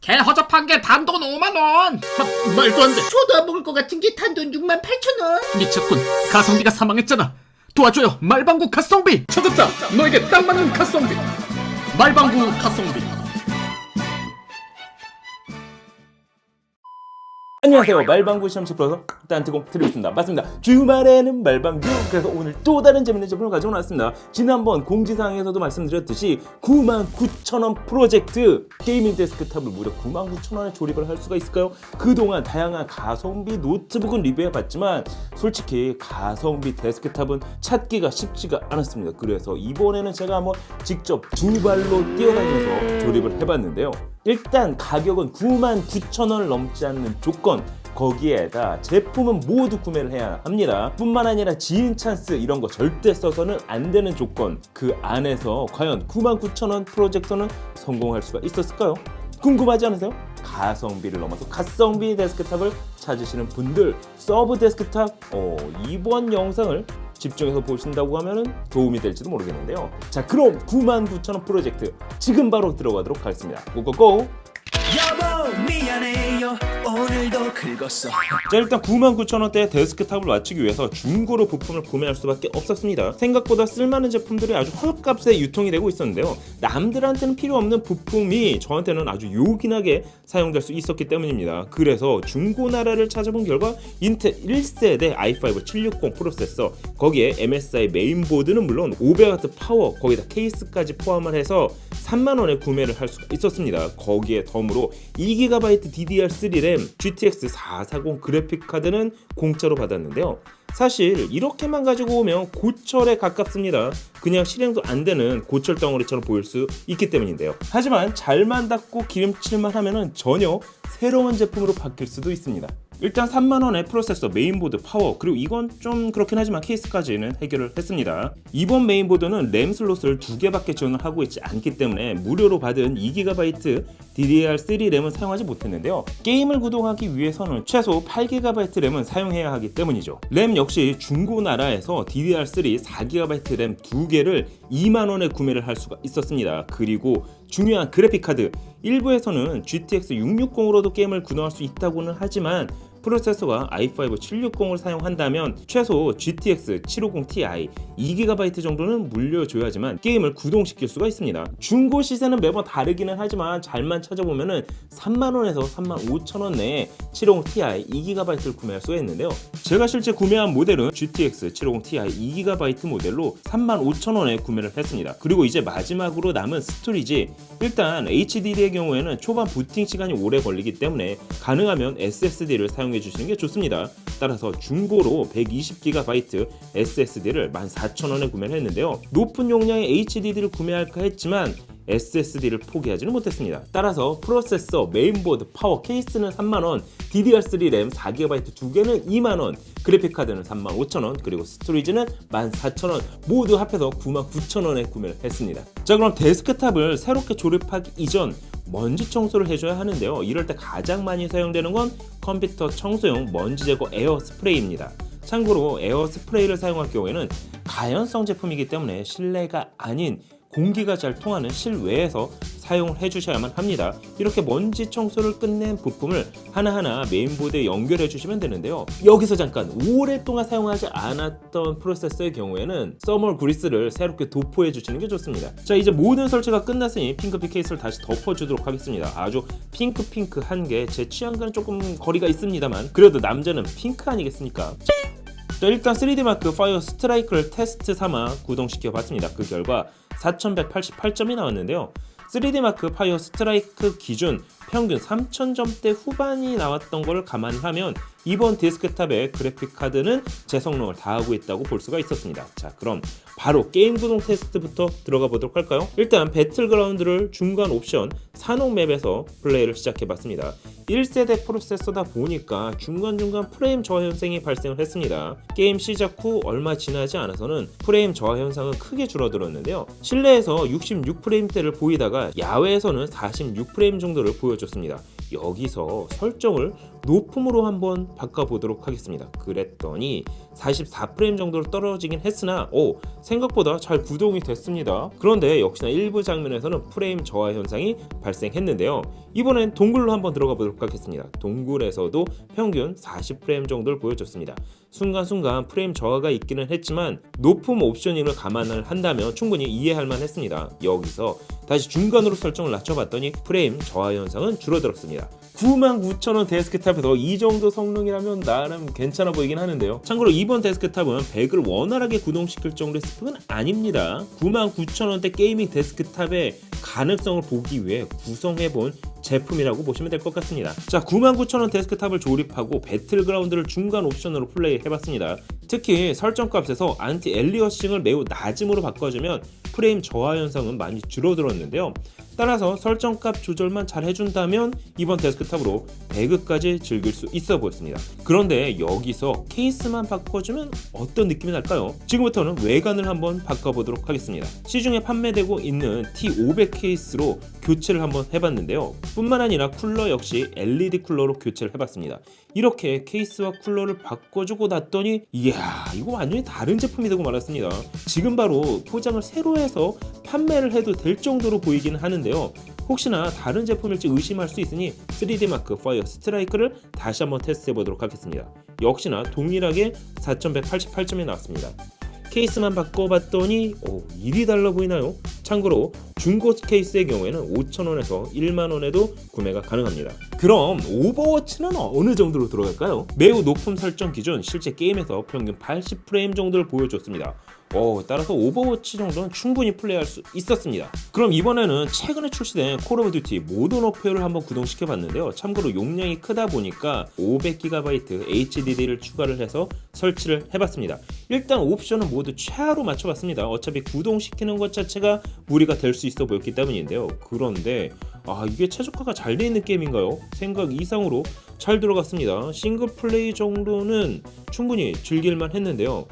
개 허접한 게 단돈 5만원. 말도 안돼. 저도 안 먹을 것 같은 게 단돈 68,000원. 미쳤군. 가성비가 사망했잖아. 도와줘요. 말방구 가성비. 찾았다. 너에게 딱 맞는 가성비. 말방구 가성비. 안녕하세요. 말방구 시험치 프로서 딴트공 드리겠습니다. 맞습니다. 주말에는 말방구. 그래서 오늘 또 다른 재밌는 제품을 가지고 나왔습니다. 지난번 공지사항에서도 말씀드렸듯이 99,000원 프로젝트 게이밍 데스크탑을 무려 99,000원에 조립을 할 수가 있을까요? 그동안 다양한 가성비 노트북은 리뷰해봤지만 솔직히 가성비 데스크탑은 찾기가 쉽지가 않았습니다. 그래서 이번에는 제가 한번 직접 두 발로 뛰어다니면서 조립을 해봤는데요. 일단 가격은 99,000원을 넘지 않는 조건, 거기에다 제품은 모두 구매를 해야 합니다. 뿐만 아니라 지인 찬스 이런 거 절대 써서는 안 되는 조건, 그 안에서 과연 99,000원 프로젝터는 성공할 수가 있었을까요? 궁금하지 않으세요? 가성비를 넘어서 가성비 데스크탑을 찾으시는 분들, 서브 데스크탑 이번 영상을 집중해서 보신다고 하면 도움이 될지도 모르겠는데요. 자, 그럼 99,000원 프로젝트 지금 바로 들어가도록 하겠습니다. 고고고! 여보 미안해요 오늘도 긁었어. 자, 일단 99,000원대 데스크탑을 맞추기 위해서 중고로 부품을 구매할 수밖에 없었습니다. 생각보다 쓸만한 제품들이 아주 헐값에 유통이 되고 있었는데요. 남들한테는 필요 없는 부품이 저한테는 아주 요긴하게 사용될 수 있었기 때문입니다. 그래서 중고나라를 찾아본 결과 인텔 1세대 i5 760 프로세서, 거기에 MSI 메인보드는 물론 500W 파워, 거기다 케이스까지 포함을 해서 30,000원에 구매를 할 수가 있었습니다. 거기에 덤으로 2GB DDR3 램, GTX 440 그래픽카드는 공짜로 받았는데요. 사실 이렇게만 가지고 오면 고철에 가깝습니다. 그냥 실행도 안 되는 고철 덩어리처럼 보일 수 있기 때문인데요. 하지만 잘만 닦고 기름칠만 하면은 전혀 새로운 제품으로 바뀔 수도 있습니다. 일단 30,000원의 프로세서, 메인보드, 파워, 그리고 이건 좀 그렇긴 하지만 케이스까지는 해결을 했습니다. 이번 메인보드는 램 슬롯을 2개밖에 지원을 하고 있지 않기 때문에 무료로 받은 2GB DDR3 램은 사용하지 못했는데요. 게임을 구동하기 위해서는 최소 8GB 램은 사용해야 하기 때문이죠. 램 역시 중고나라에서 DDR3 4GB 램 2개를 20,000원에 구매를 할 수가 있었습니다. 그리고 중요한 그래픽카드, 일부에서는 GTX 660으로도 게임을 구동할 수 있다고는 하지만 프로세서가 i5 760을 사용한다면 최소 GTX 750 Ti 2GB 정도는 물려줘야지만 게임을 구동시킬 수가 있습니다. 중고 시세는 매번 다르기는 하지만 잘만 찾아보면은 30,000원에서 35,000원 내에 750 Ti 2GB를 구매할 수가 있는데요. 제가 실제 구매한 모델은 GTX 750 Ti 2GB 모델로 35,000원에 구매를 했습니다. 그리고 이제 마지막으로 남은 스토리지, 일단 HDD의 경우에는 초반 부팅 시간이 오래 걸리기 때문에 가능하면 SSD를 사용해 주시는 게 좋습니다. 따라서 중고로 120GB SSD를 14,000원에 구매를 했는데요. 높은 용량의 HDD를 구매할까 했지만 SSD를 포기하지는 못했습니다. 따라서 프로세서, 메인보드, 파워, 케이스는 30,000원, DDR3 램 4GB 2개는 20,000원, 그래픽카드는 35,000원, 그리고 스토리지는 14,000원, 모두 합해서 99,000원에 구매를 했습니다. 자, 그럼 데스크탑을 새롭게 조립하기 이전 먼지 청소를 해줘야 하는데요. 이럴 때 가장 많이 사용되는 건 컴퓨터 청소용 먼지 제거 에어 스프레이입니다. 참고로 에어 스프레이를 사용할 경우에는 가연성 제품이기 때문에 실내가 아닌 공기가 잘 통하는 실외에서 사용을 해주셔야만 합니다. 이렇게 먼지 청소를 끝낸 부품을 하나하나 메인보드에 연결해 주시면 되는데요. 여기서 잠깐, 오랫동안 사용하지 않았던 프로세서의 경우에는 서멀 그리스를 새롭게 도포해 주시는 게 좋습니다. 자, 이제 모든 설치가 끝났으니 핑크빛 케이스를 다시 덮어주도록 하겠습니다. 아주 핑크한 게 제 취향과는 조금 거리가 있습니다만 그래도 남자는 핑크 아니겠습니까? 자, 일단 3D마크 파이어 스트라이크를 테스트 삼아 구동시켜 봤습니다. 그 결과 4188점이 나왔는데요. 3D마크 파이어 스트라이크 기준 평균 3000점대 후반이 나왔던 걸 감안하면 이번 데스크탑의 그래픽카드는 제 성능을 다하고 있다고 볼 수가 있었습니다. 자, 그럼 바로 게임 구동 테스트부터 들어가 보도록 할까요? 일단 배틀그라운드를 중간 옵션 산옥 맵에서 플레이를 시작해봤습니다. 1세대 프로세서다 보니까 중간중간 프레임 저하 현상이 발생을 했습니다. 게임 시작 후 얼마 지나지 않아서는 프레임 저하 현상은 크게 줄어들었는데요. 실내에서 66프레임대를 보이다가 야외에서는 46프레임 정도를 보여줬습니다. 여기서 설정을 높음으로 한번 한번 바꿔보도록 하겠습니다. 그랬더니 44프레임 정도로 떨어지긴 했으나 생각보다 잘 구동이 됐습니다. 그런데 역시나 일부 장면에서는 프레임 저하 현상이 발생했는데요. 이번엔 동굴로 한번 들어가 보도록 하겠습니다. 동굴에서도 평균 40프레임 정도를 보여줬습니다. 순간순간 프레임 저하가 있기는 했지만 높음 옵셔닝을 감안을 한다면 충분히 이해할 만했습니다. 여기서 다시 중간으로 설정을 낮춰봤더니 프레임 저하 현상은 줄어들었습니다. 99,000원 데스크탑에서 이 정도 성능이라면 나름 괜찮아 보이긴 하는데요. 참고로 이번 데스크탑은 100을 원활하게 구동시킬 정도의 스펙은 아닙니다. 99,000원대 게이밍 데스크탑의 가능성을 보기 위해 구성해본 제품이라고 보시면 될 것 같습니다. 자, 99,000원 데스크탑을 조립하고 배틀그라운드를 중간 옵션으로 플레이해봤습니다. 특히 설정값에서 안티 엘리어싱을 매우 낮음으로 바꿔주면 프레임 저하 현상은 많이 줄어들었는데요. 따라서 설정값 조절만 잘 해준다면 이번 데스크탑으로 배그까지 즐길 수 있어 보였습니다. 그런데 여기서 케이스만 바꿔주면 어떤 느낌이 날까요? 지금부터는 외관을 한번 바꿔보도록 하겠습니다. 시중에 판매되고 있는 T500 케이스로 교체를 한번 해봤는데요. 뿐만 아니라 쿨러 역시 LED 쿨러로 교체를 해봤습니다. 이렇게 케이스와 쿨러를 바꿔주고 났더니 이야, 이거 완전히 다른 제품이 되고 말았습니다. 지금 바로 포장을 새로 해서 판매를 해도 될 정도로 보이긴 하는데요. 혹시나 다른 제품일지 의심할 수 있으니 3D 마크 파이어 스트라이크를 다시 한번 테스트해 보도록 하겠습니다. 역시나 동일하게 4188점이 나왔습니다. 케이스만 바꿔봤더니 일이 달라 보이나요? 참고로 중고 케이스의 경우에는 5,000원에서 10,000원에도 구매가 가능합니다. 그럼 오버워치는 어느 정도로 들어갈까요? 매우 높은 설정 기준 실제 게임에서 평균 80프레임 정도를 보여줬습니다. 따라서 오버워치 정도는 충분히 플레이할 수 있었습니다. 그럼 이번에는 최근에 출시된 콜 오브 듀티 모던 워페어를 한번 구동시켜 봤는데요. 참고로 용량이 크다 보니까 500GB HDD를 추가를 해서 설치를 해봤습니다. 일단 옵션은 모두 최하로 맞춰봤습니다. 어차피 구동시키는 것 자체가 무리가 될 수 있어 보였기 때문인데요. 그런데 이게 최적화가 잘 돼 있는 게임인가요? 생각 이상으로 잘 들어갔습니다. 싱글 플레이 정도는 충분히 즐길만 했는데요.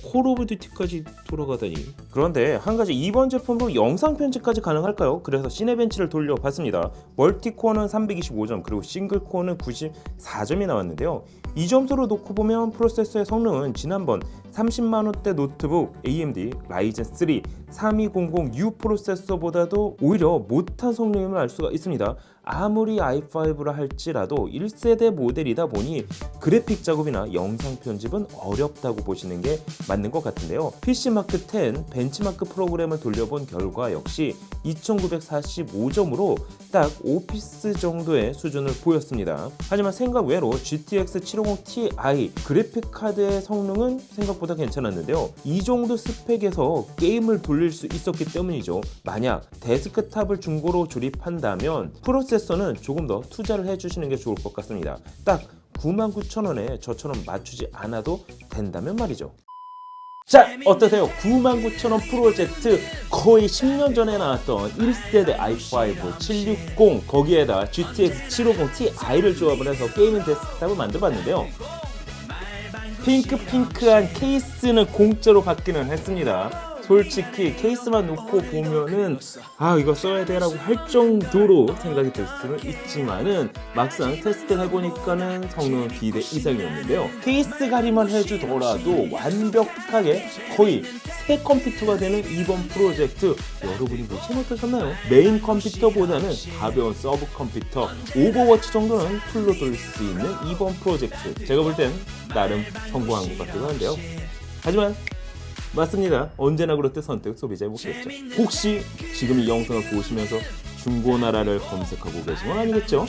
콜 오브 듀티까지 돌아가다니. 그런데 한 가지, 이번 제품으로 영상 편집까지 가능할까요? 그래서 시네벤치를 돌려봤습니다. 멀티코어는 325점, 그리고 싱글코어는 94점이 나왔는데요. 이 점수로 놓고 보면 프로세서의 성능은 지난번 30만원대 노트북 AMD 라이젠 3 3200U 프로세서보다도 오히려 못한 성능임을 알 수가 있습니다. 아무리 i5라 할지라도 1세대 모델이다 보니 그래픽 작업이나 영상 편집은 어렵다고 보시는 게 맞는 것 같은데요. PC마크 10 벤치마크 프로그램을 돌려본 결과 역시 2945점으로 딱 오피스 정도의 수준을 보였습니다. 하지만 생각 외로 GTX 750 Ti 그래픽 카드의 성능은 생각보다 괜찮았는데요. 이 정도 스펙에서 게임을 돌릴 수 있었기 때문이죠. 만약 데스크탑을 중고로 조립한다면 프로세서는 조금 더 투자를 해주시는 게 좋을 것 같습니다. 딱 99,000원에 저처럼 맞추지 않아도 된다면 말이죠. 자, 어떠세요? 99,000원 프로젝트, 거의 10년 전에 나왔던 1세대 i5 760 거기에다 GTX 750 Ti를 조합을 해서 게이밍 데스크탑을 만들어봤는데요. 핑크한 케이스는 공짜로 받기는 했습니다. 솔직히 케이스만 놓고 보면은 이거 써야 돼라고 할 정도로 생각이 들 수는 있지만은 막상 테스트를 해보니까는 성능은 기대 이상이었는데요. 케이스 가리만 해주더라도 완벽하게 거의 새 컴퓨터가 되는 이번 프로젝트, 여러분이 보시면 어떠셨나요? 메인 컴퓨터보다는 가벼운 서브 컴퓨터, 오버워치 정도는 풀로 돌릴 수 있는 이번 프로젝트, 제가 볼 땐 나름 성공한 것 같기도 한데요. 하지만 맞습니다. 언제나 그렇듯 선택 소비자의 몫이었죠. 혹시 지금 이 영상을 보시면서 중고나라를 검색하고 계신 건 아니겠죠?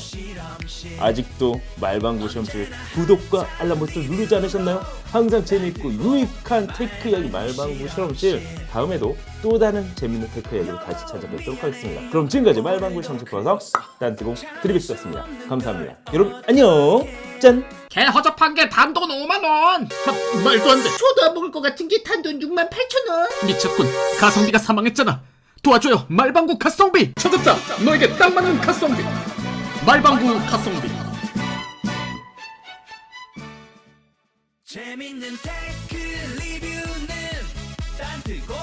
아직도 말방구 시험실 구독과 알람 버튼 누르지 않으셨나요? 항상 재미있고 유익한 테크 이야기 말방구 실험실, 다음에도 또 다른 재밌는 테크 이야기를 다시 찾아뵙도록 하겠습니다. 그럼 지금까지 말방구 실험실 버섯 딴뜨고 드리비스였습니다. 감사합니다. 여러분 안녕. 짠. 개 허접한 게 단돈 5만원. 말도 안 돼. 줘도 안 먹을 것 같은 게 단돈 68,000원. 미쳤군. 가성비가 사망했잖아. 도와줘요. 말방구 가성비. 찾았다. 너에게 딱 맞는 가성비. 말방구 가성비. 재밌는 테크 리뷰는 딴뜨고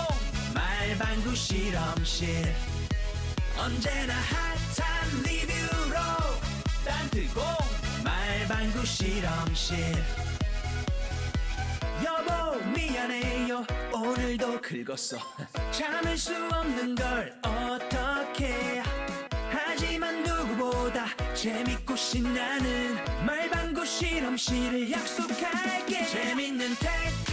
말방구 실험실, 언제나 핫한 리뷰로 딴뜨고 말방구 말방구 실험실. 여보 미안해요 오늘도 긁었어. 참을 수 없는 걸 어떡해. 하지만 누구보다 재밌고 신나는 말방구 실험실을 약속할게. 재밌는 테크